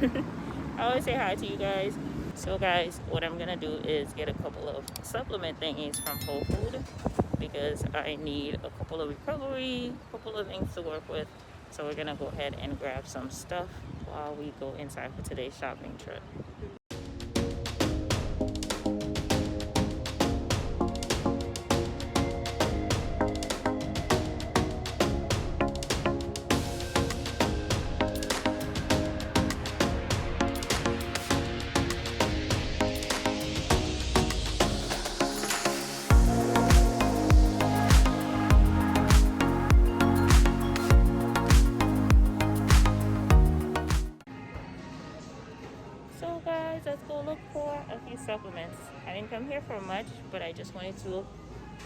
I always say hi to you guys. So guys, what I'm gonna do is get a couple of supplement thingies from Whole Food because I need a couple of recovery, a couple of things to work with. So we're gonna go ahead and grab some stuff while we go inside for today's shopping trip. So guys, let's go look for a few supplements. I didn't come here for much, but I just wanted to look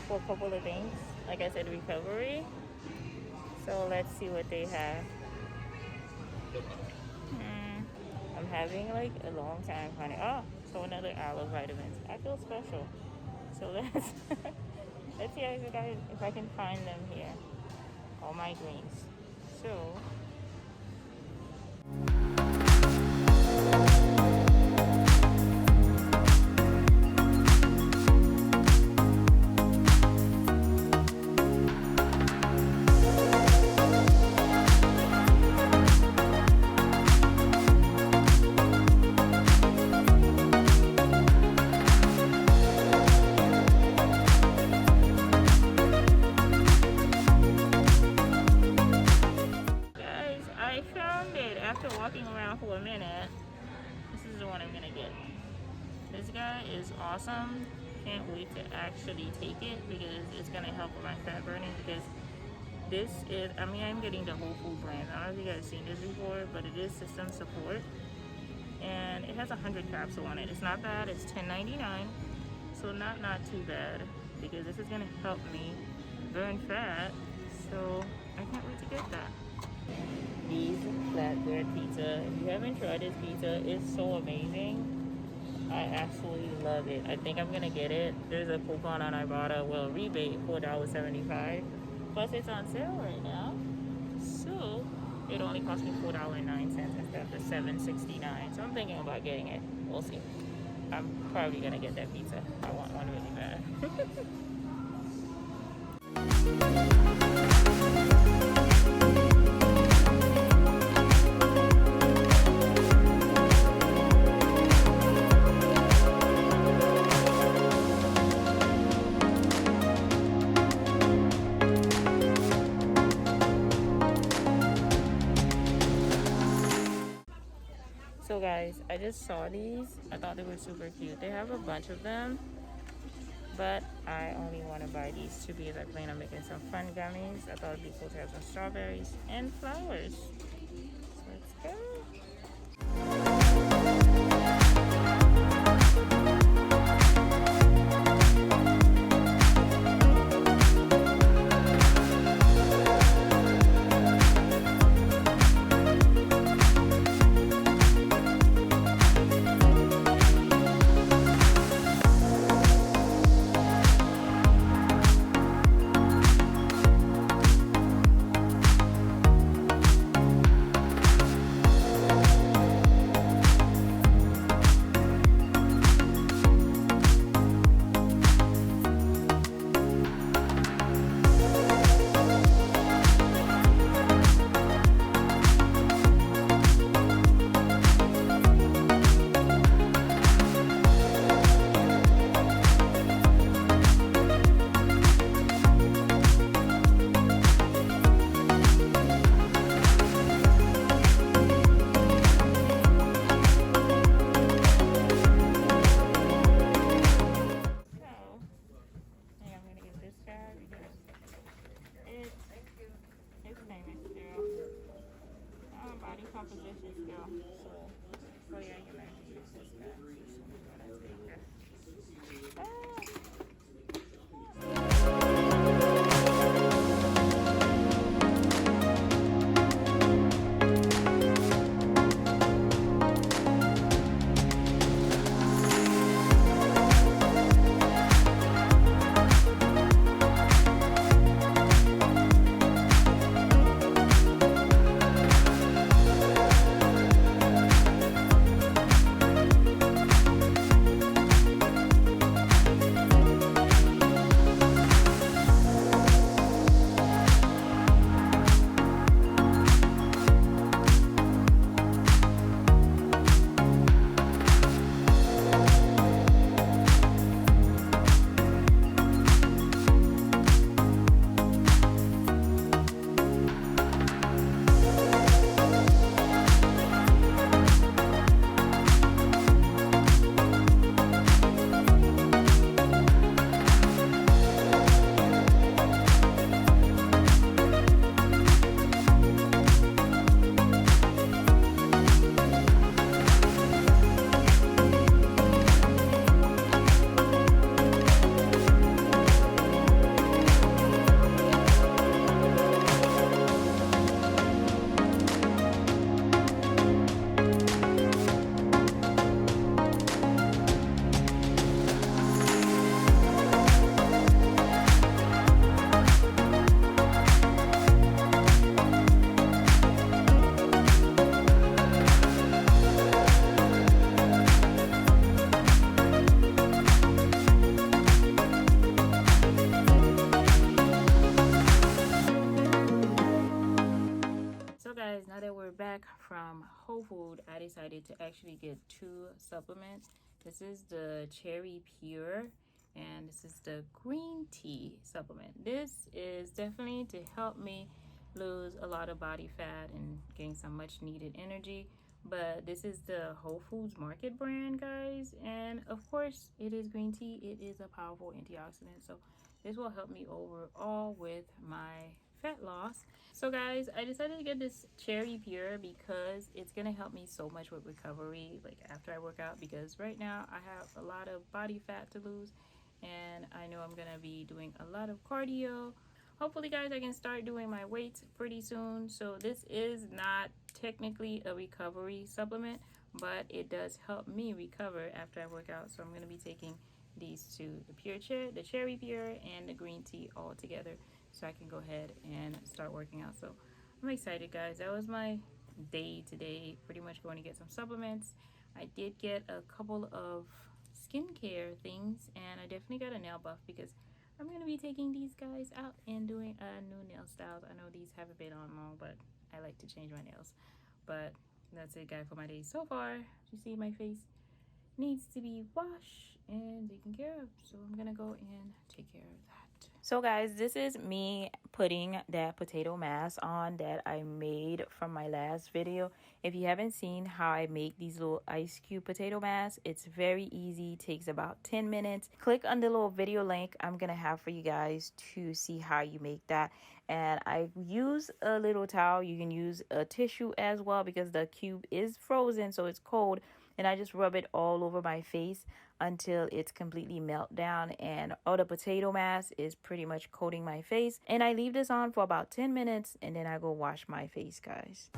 for a couple of things. Like I said, recovery. So let's see what they have. I'm having like a long time finding. Oh, so another aloe vitamins. I feel special. So let's let's see if I can find them here. All my greens. So after walking around for a minute, this is the one I'm gonna get. This guy is awesome. Can't wait to actually take it because it's gonna help with my fat burning. Because this is, I mean, I'm getting the Whole Food brand. I don't know if you guys seen this before, but it is system support, and it has 100 capsule on it. It's not bad. It's $10.99, so not too bad because this is gonna help me burn fat. So I can't wait to get that. These flatbread pizza, if you haven't tried this pizza, it's so amazing. I absolutely love it. I think I'm gonna get it. There's a coupon on Ibotta, well, rebate, $4.75. Plus it's on sale right now, so it only cost me $4.09 instead of the $7.69. So I'm thinking about getting it. We'll see. I'm probably gonna get that pizza. I want one really bad. So guys, I just saw these. I thought they were super cute. They have a bunch of them, but I only want to buy these two because I plan on making some fun gummies. I thought it'd be cool to have some strawberries and flowers. So let's go. Foods, I decided to actually get 2 supplements. This is the Cherry Pure and this is the green tea supplement. This is definitely to help me lose a lot of body fat and gain some much needed energy. But this is the Whole Foods Market brand, guys, and of course it is green tea. It is a powerful antioxidant, so this will help me overall with my fat loss. So guys, I decided to get this Cherry Pure because it's gonna help me so much with recovery, like after I work out, because right now I have a lot of body fat to lose and I know I'm gonna be doing a lot of cardio. Hopefully guys, I can start doing my weights pretty soon. So this is not technically a recovery supplement, but it does help me recover after I work out. So I'm going to be taking these 2, the Cherry Pure and the green tea all together, so I can go ahead and start working out. So I'm excited guys. That was my day today, pretty much going to get some supplements. I did get a couple of skincare things, and I definitely got a nail buff because I'm going to be taking these guys out and doing new nail styles. I know these haven't been on long, but I like to change my nails. But that's it guys for my day so far. You see my face needs to be washed and taken care of, so I'm gonna go and take care of that. So guys, this is me putting that potato mask on that I made from my last video. If you haven't seen how I make these little ice cube potato masks, it's very easy, takes about 10 minutes. Click on the little video link I'm gonna have for you guys to see how you make that. And I use a little towel. You can use a tissue as well because the cube is frozen, so it's cold. And I just rub it all over my face until it's completely melt down, and all the potato mass is pretty much coating my face. And I leave this on for about 10 minutes and then I go wash my face, guys.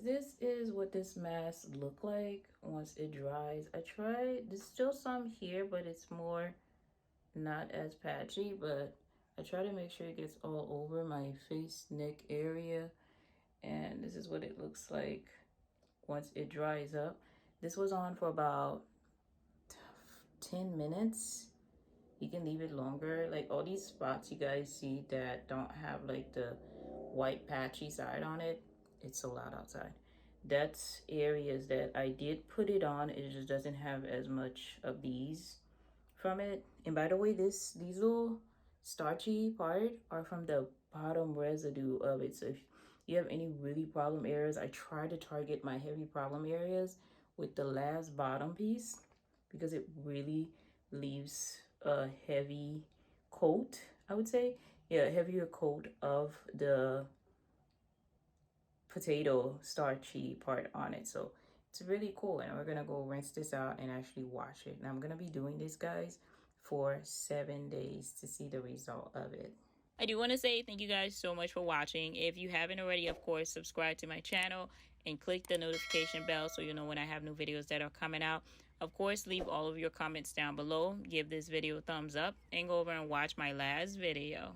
This is what this mask look like once it dries. I tried, there's still some here, but it's more not as patchy, but I try to make sure it gets all over my face, neck area. And this is what it looks like once it dries up. This was on for about 10 minutes. You can leave it longer. Like all these spots you guys see that don't have like the white patchy side on it, it's so loud outside. That's areas that I did put it on. It just doesn't have as much of these from it. And by the way, these little starchy part are from the bottom residue of it. So if you have any really problem areas, I try to target my heavy problem areas with the last bottom piece because it really leaves a heavy coat, I would say. Yeah, a heavier coat of the potato starchy part on it. So it's really cool, and we're gonna go rinse this out and actually wash it. And I'm gonna be doing this, guys, for 7 days to see the result of it. I do want to say thank you guys so much for watching. If you haven't already, of course, subscribe to my channel and click the notification bell so you know when I have new videos that are coming out. Of course, leave all of your comments down below. Give this video a thumbs up and go over and watch my last video.